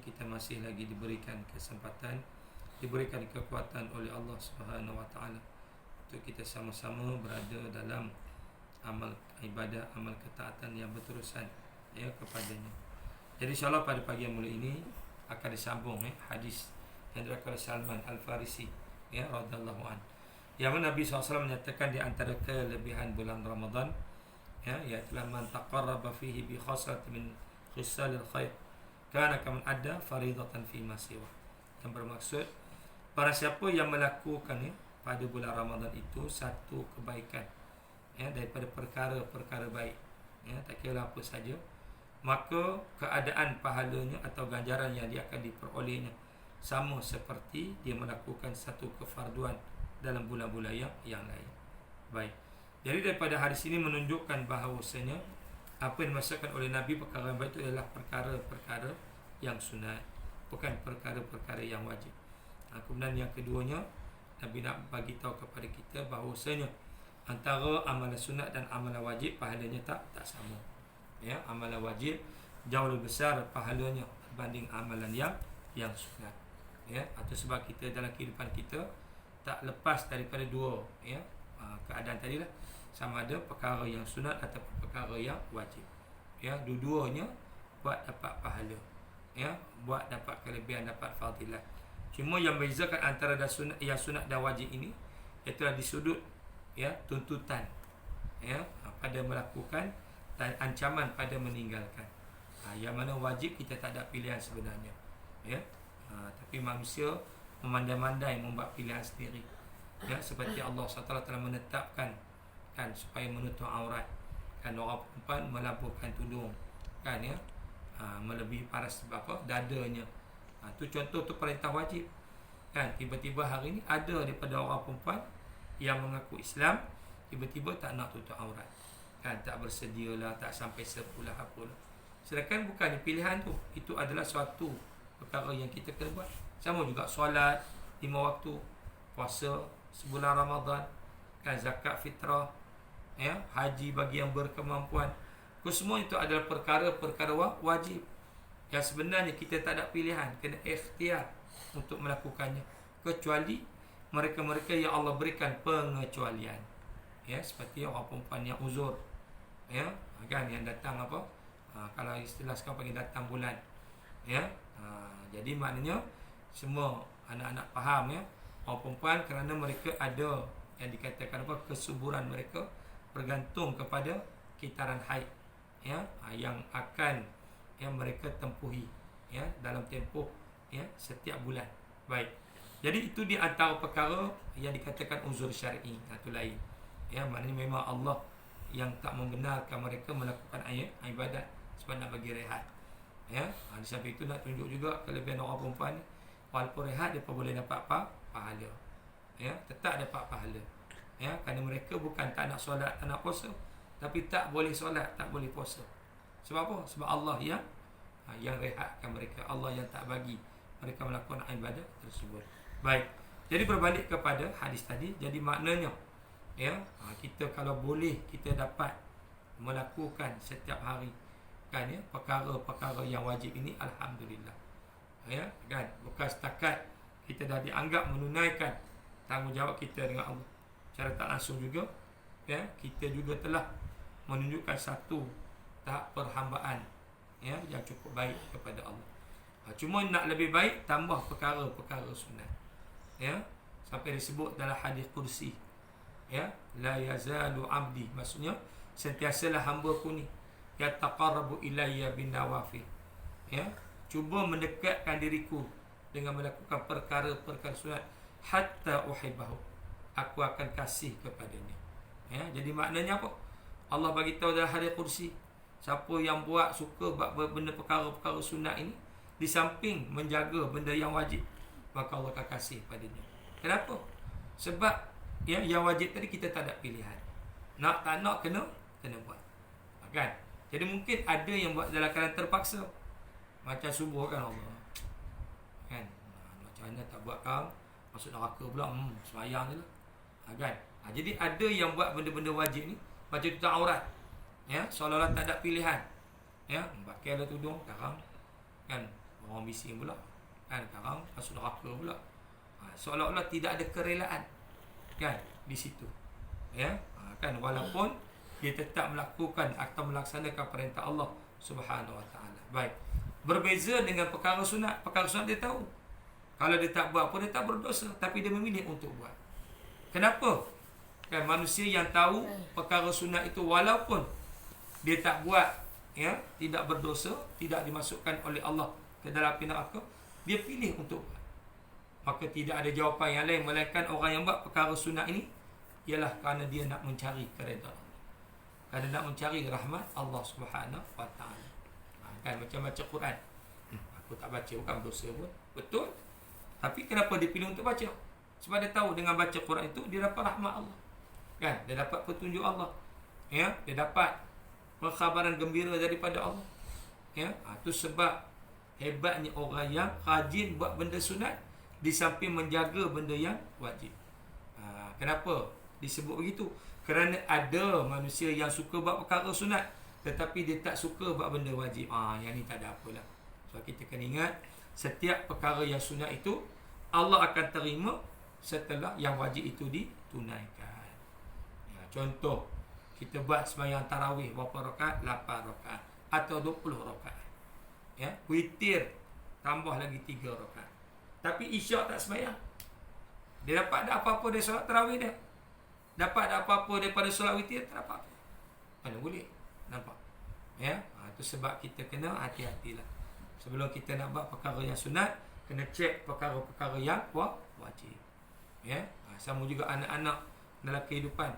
kita masih lagi diberikan kesempatan, diberikan kekuatan oleh Allah Subhanahu Wa Taala untuk kita sama-sama berada dalam amal ibadah, amal ketaatan yang berterusan ya kepadanya. Jadi insya-Allah pada pagi yang mulia ini akan disambung hadis yang diriwayatkan oleh Salman Al-Farisi ya radhiyallahu an. Yang mana Nabi SAW menyatakan di antara kelebihan bulan Ramadan ya, iaitu man taqarraba fihi bi khaslatin min khisalil khair kana kaman adda faridatan fi ma siwa. Yang bermaksud para siapa yang melakukan pada bulan Ramadan itu satu kebaikan ya daripada perkara-perkara baik ya, tak kira apa saja, maka keadaan pahalanya atau ganjaran yang dia akan diperolehnya sama seperti dia melakukan satu kefarduan dalam bulan-bulan yang lain. Baik. Jadi daripada hadis ini menunjukkan bahawasanya apa yang dimaksudkan oleh Nabi perkara yang baik itu adalah perkara-perkara yang sunat, bukan perkara-perkara yang wajib. Kemudian yang keduanya, Nabi nak bagi tahu kepada kita bahawasanya antara amalan sunat dan amalan wajib pahalanya tak sama. Ya, amalan wajib jauh lebih besar pahalanya berbanding amalan yang sunat. Ya, atau sebab kita dalam kehidupan kita tak lepas daripada dua keadaan tadilah, sama ada perkara yang sunat atau perkara yang wajib. Ya, dua-duanya buat dapat pahala. Ya, buat dapat kelebihan, dapat fadilah. Cuma yang membezakan antara yang sunat dan wajib ini ialah di sudut tuntutan pada melakukan dan ancaman pada meninggalkan. Yang mana wajib kita tak ada pilihan sebenarnya. Ya. Tapi manusia memandai-mandai membuat pilihan sendiri. Ya, seperti Allah SWT telah menetapkan supaya menutup aurat. Orang perempuan melabuhkan tudung melebihi paras dadanya. Itu contoh tu perintah wajib. Tiba-tiba hari ini ada daripada orang perempuan yang mengaku Islam tiba-tiba tak nak tutup aurat. Tak bersedialah, tak sampai sepulah apalah. Sedangkan bukannya pilihan tu, itu adalah suatu perkara yang kita kena buat. Sama juga solat 5 waktu, puasa sebulan Ramadan, zakat fitrah, haji bagi yang berkemampuan. Semua itu adalah perkara-perkara wajib yang sebenarnya kita tak ada pilihan, kena ikhtiar untuk melakukannya, kecuali mereka-mereka yang Allah berikan pengecualian. Seperti orang perempuan yang uzur, yang datang kalau istilah sekarang panggil datang bulan. Jadi maknanya semua anak-anak faham orang perempuan kerana mereka ada yang dikatakan kesuburan mereka bergantung kepada kitaran haid yang akan mereka tempuhi dalam tempoh setiap bulan. Baik. Jadi itu di antara perkara yang dikatakan uzur syar'i, itu lain. Maknanya memang Allah yang tak membenarkan mereka melakukan ibadat sebab nak bagi rehat. Di samping itu nak tunjuk juga kelebihan orang perempuan ni, walaupun rehat dia pun boleh dapat pahala. Tetap dapat pahala. Kerana mereka bukan tak nak solat, tak nak puasa, tapi tak boleh solat, tak boleh puasa. Sebab apa? Sebab Allah yang rehatkan mereka, Allah yang tak bagi mereka melakukan ibadat tersebut. Baik. Jadi berbalik kepada hadis tadi, jadi maknanya kita kalau boleh kita dapat melakukan setiap hari perkara-perkara yang wajib ini, alhamdulillah. Bukan setakat kita dah dianggap menunaikan tanggungjawab kita dengan Allah secara tak langsung juga, kita juga telah menunjukkan satu tahap perhambaan yang cukup baik kepada Allah. Cuma nak lebih baik, tambah perkara-perkara sunat. Sampai disebut dalam hadis kursi, la yazalu abdi, maksudnya sentiasalah hamba-Ku ni yataqarrabu ilayya bin nawafil, cuba mendekatkan diriku dengan melakukan perkara-perkara sunat hatta uhibbahu, aku akan kasih kepadanya. Jadi maknanya apa? Allah bagi tahu dalam hadis kursi, siapa yang suka buat benda perkara-perkara sunat ini di samping menjaga benda yang wajib, maka Allah akan kasih padanya. Kenapa? Sebab yang wajib tadi kita tak ada pilihan. Nak tak nak kena buat. Jadi mungkin ada yang buat dalam keadaan terpaksa. Macam subuh Allah. Macam mana tak buat kau masuk neraka pula, semayang je lah. Jadi ada yang buat benda-benda wajib ni macam tutup aurat. Seolah-olah tak ada pilihan. Pakailah tudung, sekarang orang bising pula. Kan sekarang masuk neraka pula. Seolah-olah tidak ada kerelaan kan di situ. Ya, kan walaupun dia tetap melakukan atau melaksanakan perintah Allah Subhanahu Wa Taala. Baik. Berbeza dengan perkara sunat. Perkara sunat dia tahu. Kalau dia tak buat pun dia tak berdosa, tapi dia memilih untuk buat. Kenapa? Kan manusia yang tahu perkara sunat itu walaupun dia tak buat, ya, tidak berdosa, tidak dimasukkan oleh Allah ke dalam api neraka, dia pilih untuk buat. Maka tidak ada jawapan yang lain melainkan orang yang buat perkara sunat ini ialah kerana dia nak mencari keredaan Allah. Kerana nak mencari rahmat Allah Subhanahu Wa Taala. Kan macam baca Quran. Aku tak baca bukan dosa pun. Betul. Tapi kenapa dia pilih untuk baca? Sebab dia tahu dengan baca Quran itu dia dapat rahmat Allah. Kan? Dia dapat petunjuk Allah. Ya, dia dapat pengkhabaran gembira daripada Allah. Ya, itu sebab hebatnya orang yang rajin buat benda sunat di samping menjaga benda yang wajib. Kenapa disebut begitu? Kerana ada manusia yang suka buat perkara sunat tetapi dia tak suka buat benda wajib. Yang ni tak ada apalah. Sebab kita kena ingat setiap perkara yang sunat itu Allah akan terima setelah yang wajib itu ditunaikan. Contoh, kita buat sembahyang tarawih berapa rakaat? 8 rakaat atau 20 rakaat. Ya, witir tambah lagi 3 rakaat. Tapi isyak tak sembahyang. Dia dapat tak apa-apa dari solat tarawih dia? Dapat tak apa-apa daripada solat witir? Tak dapat. Mana boleh? Nampak? Ya, itu sebab kita kena hati-hatilah. Sebelum kita nak buat perkara yang sunat, kena cek perkara-perkara yang wajib. Ya, sama juga anak-anak dalam kehidupan.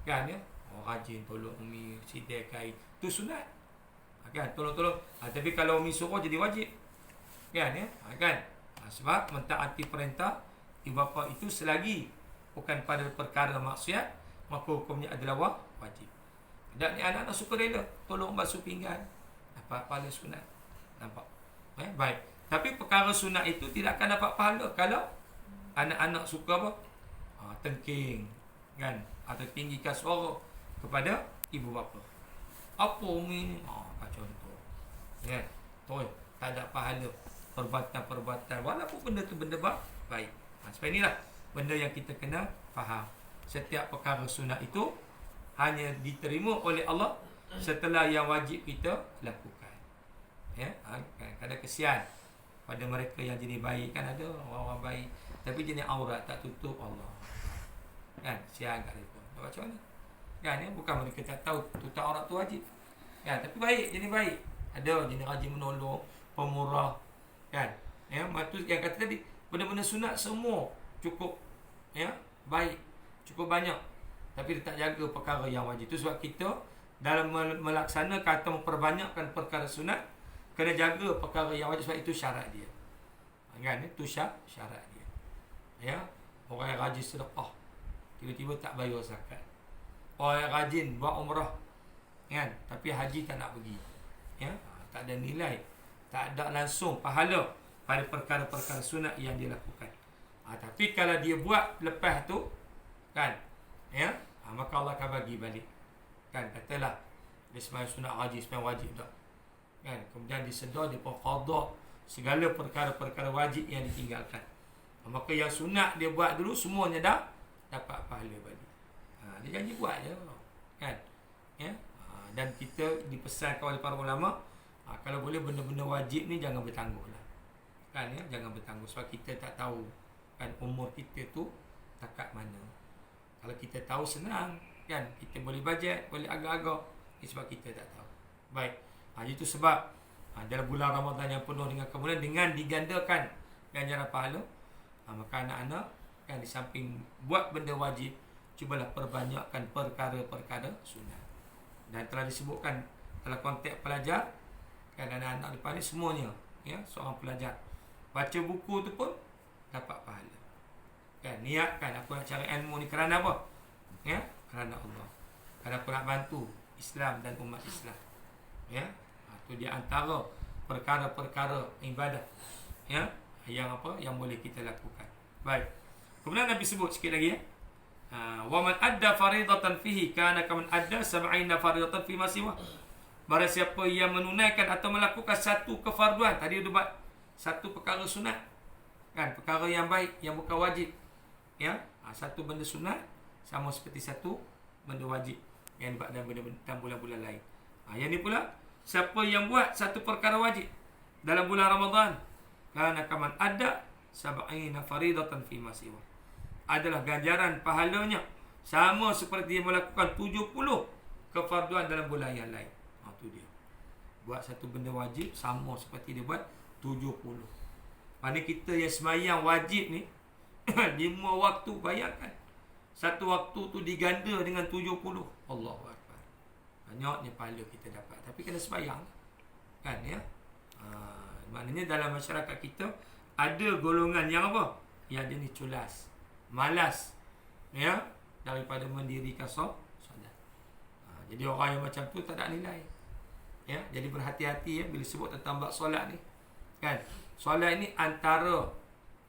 Kan ya? Rajin tolong umi sidai kain. Tu sunat. Kan? Tolong-tolong. Tapi kalau umi suruh jadi wajib. Kan ya? Kan? Sebab mentaati perintah ibu bapa itu selagi bukan pada perkara maksiat, maka hukumnya adalah wajib. Dan ni anak-anak suka rela tolong basuh pinggan, dapat pahala sunat. Nampak? Baik. Tapi perkara sunat itu tidak akan dapat pahala kalau anak-anak suka apa? Tengking, kan? Atau tinggikan suara kepada ibu bapa. Apa umi ni? Contoh. Ya, toh tak ada pahala perbuatan-perbuatan walaupun benda tu benda baik. Sebab inilah benda yang kita kena faham. Setiap perkara sunat itu hanya diterima oleh Allah setelah yang wajib kita lakukan. Ya, ada kesian pada mereka yang jenis baik, kan ada orang-orang baik tapi jenis aurat tak tutup Allah. Kan, siang kat mereka. Macam mana? Kan, ya? Bukan mereka tak tahu tutup aurat tu wajib. Kan, tapi baik, jenis baik. Ada jenis rajin menolong, pemurah. Kan, ya, matu yang kata tadi benda-benda sunat semua cukup, ya, baik, cukup banyak, tapi dia tak jaga perkara yang wajib. Itu sebab kita dalam melaksanakan atau memperbanyakkan perkara sunat kena jaga perkara yang wajib, sebab itu syarat dia. Kan, itu syarat dia. Ya, orang yang rajin sedekah tiba-tiba tak bayar zakat. Orang yang rajin buat umrah, kan, tapi haji tak nak pergi. Ya, tak ada nilai, tak ada langsung pahala pada perkara-perkara sunat yang dia lakukan. Tapi kalau dia buat lepas tu, kan, ya, maka Allah akan bagi balik. Kan, katalah dia sembahyang sunat haji, sembahyang wajib tak. Kan, kemudian disedar dia pun qada segala perkara-perkara wajib yang ditinggalkan. Maka yang sunat dia buat dulu semuanya dah dapat pahala balik. Dia janji buat je. Kan? Ya. Dan kita dipesankan oleh para ulama, kalau boleh benda-benda wajib ni jangan bertangguh lah. Kan, ya, jangan bertangguh sebab kita tak tahu kan umur kita tu takat mana. Kalau kita tahu senang, kan, kita boleh bajet, boleh agak-agak. Sebab kita tak tahu. Baik. Itu sebab dalam bulan Ramadan yang penuh dengan kemuliaan, dengan digandakan ganjaran pahala, maka anak-anak kan di samping buat benda wajib, cubalah perbanyakkan perkara-perkara sunat. Dan telah disebutkan dalam konteks pelajar, kan, anak-anak depan ni semuanya, ya, seorang pelajar baca buku tu pun dapat pahala. Kan, niatkan aku nak cari ilmu ni kerana apa? Ya, kerana Allah. Kerana aku nak bantu Islam dan umat Islam. Ya, itu dia antara perkara-perkara ibadah, ya, yang apa yang boleh kita lakukan. Baik. Kemudian Nabi sebut sikit lagi, ya. Wa man adda faridatan fihi kana kaman adda 70 faridatan fi ma siwa. Barang siapa yang menunaikan atau melakukan satu kefarduan, tadi dia buat satu perkara sunat, kan, perkara yang baik yang bukan wajib, ya. Satu benda sunat sama seperti satu benda wajib yang dibuat dalam bulan-bulan lain. Yang ni pula, siapa yang buat satu perkara wajib dalam bulan Ramadan, kana kaman ada sab'ina faridatan fi ma siwa, adalah ganjaran pahalanya sama seperti dia melakukan 70 kefarduan dalam bulan yang lain. Tu dia. Buat satu benda wajib sama seperti dia buat 70. Mana kita yang semayang wajib ni 5 waktu, bayangkan satu waktu tu diganda dengan 70. Allahu Akbar. Banyaknya pahala kita dapat. Tapi kena semayang, kan, ya. Maknanya dalam masyarakat kita ada golongan yang apa? Yang jenis culas, malas, ya, daripada mendirikan solat. Jadi orang yang macam tu tak ada nilai, ya. Jadi berhati-hati, ya, bila sebut tentang bab solat ni, kan. Solat ni antara,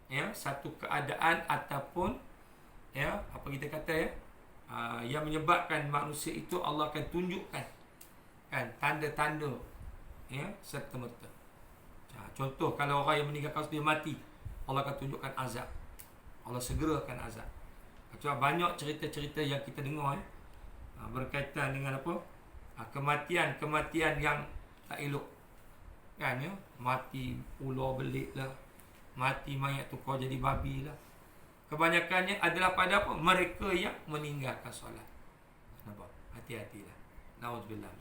ya, satu keadaan ataupun, ya, apa kita kata, ya, yang menyebabkan manusia itu Allah akan tunjukkan, kan, tanda-tanda, ya, serta-merta. Contoh, kalau orang yang meninggalkan dia mati, Allah akan tunjukkan azab. Allah segerakan azab. Macam banyak cerita-cerita yang kita dengar, ya, berkaitan dengan apa? Kematian yang tak elok, kan, ya. Mati ular belik lah, mati mayat tukar jadi babi lah. Kebanyakannya adalah pada apa? Mereka yang meninggalkan solat. Nampak? Hati-hatilah. Nauzubillah.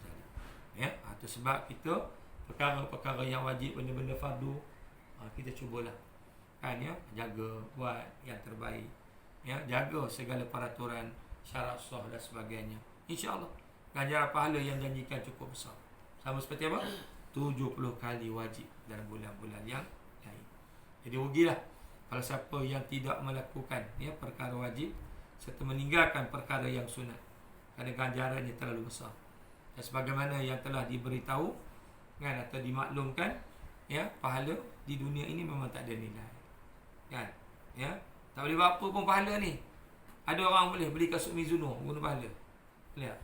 Ya, itu sebab kita perkara-perkara yang wajib, benda-benda fardu, kita cubalah, kan, ya, jaga, buat yang terbaik, ya, jaga segala peraturan, syarat sah dan sebagainya. InsyaAllah ganjaran pahala yang janjikan cukup besar. Sama seperti apa? 70 kali wajib dalam bulan-bulan yang lain. Jadi rugilah kalau siapa yang tidak melakukan, ya, perkara wajib serta meninggalkan perkara yang sunat, kerana ganjarannya terlalu besar. Dan sebagaimana yang telah diberitahu, kan, atau dimaklumkan, ya, pahala di dunia ini memang tak ada nilai, kan, ya. Tak boleh buat apa pun pahala ni. Ada orang boleh beli kasut Mizuno guna pahala, boleh tak?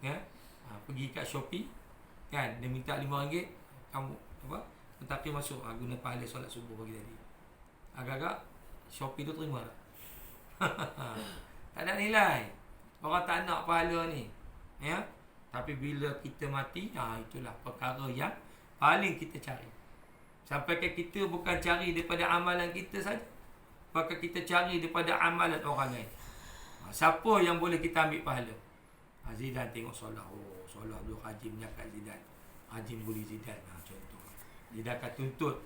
Ya, pergi kat Shopee, kan, dia minta RM5, kamu apa, tetapi masuk, guna pahala solat subuh pagi tadi. Agak-agak Shopee tu terima tak? Tak ada nilai. Orang tak nak pahala ni, ya. Tapi bila kita mati, itulah perkara yang paling kita cari. Sampai ke kita bukan cari daripada amalan kita saja, bahkan kita cari daripada amalan orang lain. Siapa yang boleh kita ambil pahala? Zidane tengok solat, solat dulu Haji menyakat Zidane, Haji boleh Zidane, contoh. Dia akan tuntut,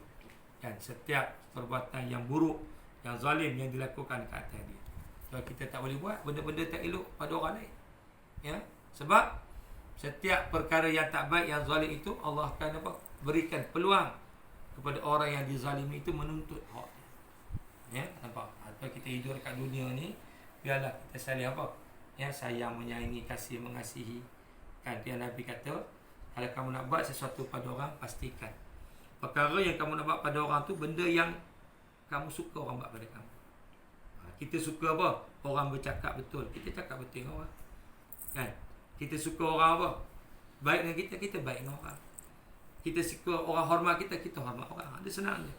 kan, setiap perbuatan yang buruk, yang zalim yang dilakukan ke atas dia. Kalau kita tak boleh buat benda-benda tak elok pada orang lain, ya. Sebab setiap perkara yang tak baik, yang zalim itu, Allah akan apa? Berikan peluang kepada orang yang dizalimi itu menuntut hak, ya. Nampak? Atau kita hidup dekat dunia ni, biarlah kita saling apa? Ya, sayang, menyayangi, kasih, mengasihi, kan. Dia Nabi kata, kalau kamu nak buat sesuatu pada orang, pastikan perkara yang kamu nak buat pada orang tu benda yang kamu suka orang buat pada kamu. Kita suka apa? Orang bercakap betul, kita cakap betul dengan orang, kan. Kita suka orang apa? Baik dengan kita, kita baik dengan orang. Kita suka orang hormat kita, kita hormat orang. Ada senang je.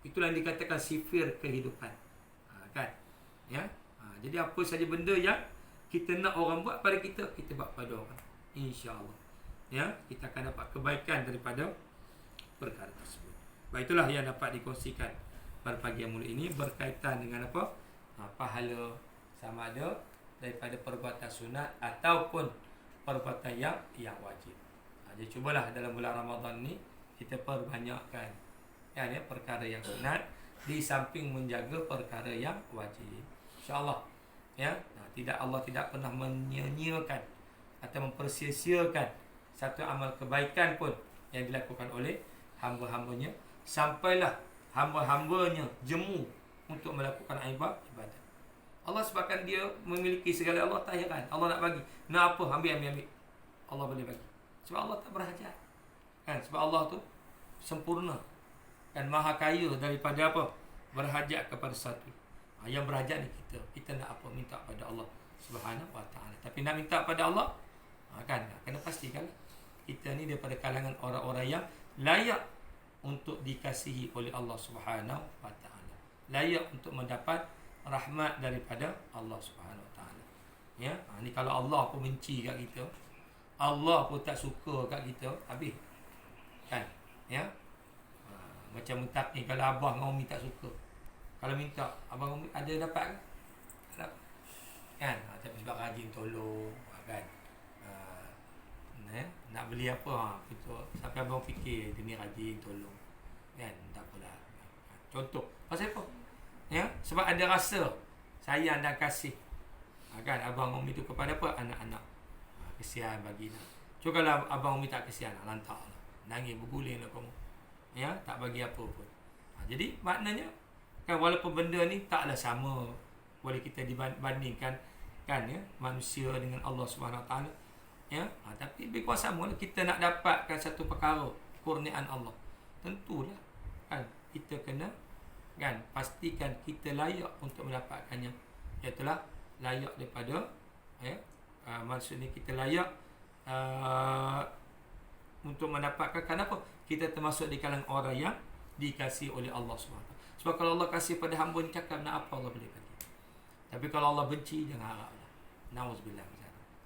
Itulah yang dikatakan sifir kehidupan, kan, ya. Jadi apa saja benda yang kita nak orang buat pada kita, kita buat pada orang, insya-Allah, ya, kita akan dapat kebaikan daripada perkara tersebut. Baik, itulah yang dapat dikongsikan pada pagi yang mulia ini berkaitan dengan apa? Pahala sama ada daripada perbuatan sunat ataupun perbuatan yang wajib. Jadi cubalah dalam bulan Ramadan ni kita perbanyakkan, ya, perkara yang sunat di samping menjaga perkara yang wajib. InsyaAllah, ya. Allah tidak pernah menyia-nyiakan atau mempersia-siakan satu amal kebaikan pun yang dilakukan oleh hamba-hambanya, sampailah hamba-hambanya jemu untuk melakukan ibadat. Allah sebabkan dia memiliki segala, Allah tak heran. Allah nak bagi, nak apa, ambil. Allah boleh bagi. Sebab Allah tak berhajat, kan. Sebab Allah tu sempurna, kan, maha kaya daripada apa? Berhajat kepada satu. Yang berhajat ni kita nak apa? Minta pada Allah Subhanahu wa ta'ala. Tapi nak minta pada Allah, kan, kena pastikan kita ni daripada kalangan orang-orang yang layak untuk dikasihi oleh Allah Subhanahu wa taala. Layak untuk mendapat rahmat daripada Allah Subhanahu wa taala. Ya, ni kalau Allah pun benci kat kita, Allah pun tak suka kat kita, habis. Kan? Ya. Macam mentak ni, kalau abah dengan umi tak suka, kalau minta abang umi ada dapat ke? Tak dapat. Kan? Tapi sebab rajin tolong, kan? Nak beli apa, betul. Sampai abang fikir dia ni rajin tolong, kan? Tak apalah. Contoh, pasal apa? Ya, sebab ada rasa sayang dan kasih, kan? Abang umi tu kepada apa? Anak-anak. Kesian bagi nak. Cuma kalau abang umi tak kesian, nak lantak lah, nangis berguling lah kamu. Ya, tak bagi apa pun. Jadi maknanya, kan, walaupun benda ni taklah sama, boleh kita dibandingkan, kan, ya, manusia dengan Allah Subhanahu Wa Taala. Ya, tapi lebih kurang sama lah. Kita nak dapatkan satu perkara kurniaan Allah, tentulah, kan, kita kena, kan, pastikan kita layak untuk mendapatkannya. Iaitulah layak daripada, ya, maksudnya kita layak untuk mendapatkan. Kenapa? Kita termasuk di kalangan orang yang dikasihi oleh Allah SWT. Sebab kalau Allah kasih pada hamba ni, cakap nak apa Allah boleh bagi. Tapi kalau Allah benci, jangan haraplah. Nauzubillah.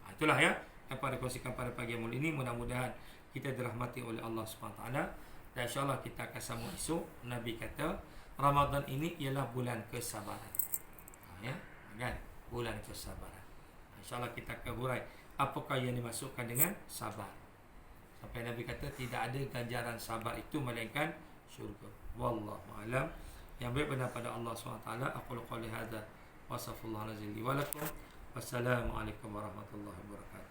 Itulah, ya, yang pada kongsikan pada pagi yang mulia ini. Mudah-mudahan kita dirahmati oleh Allah SWT. Dan insyaAllah kita akan sambung esok. Nabi kata Ramadan ini ialah bulan kesabaran, ya, kan? Bulan kesabaran. InsyaAllah kita akan hurai apakah yang dimasukkan dengan sabar. Sampai Nabi kata tidak ada ganjaran sabar itu melainkan syurga. Wallahu a'lam. Yang baik benar pada Allah SWT. Aqulu qouli hadza wa astaghfirullah li wa lakum. Wassalamualaikum warahmatullahi wabarakatuh.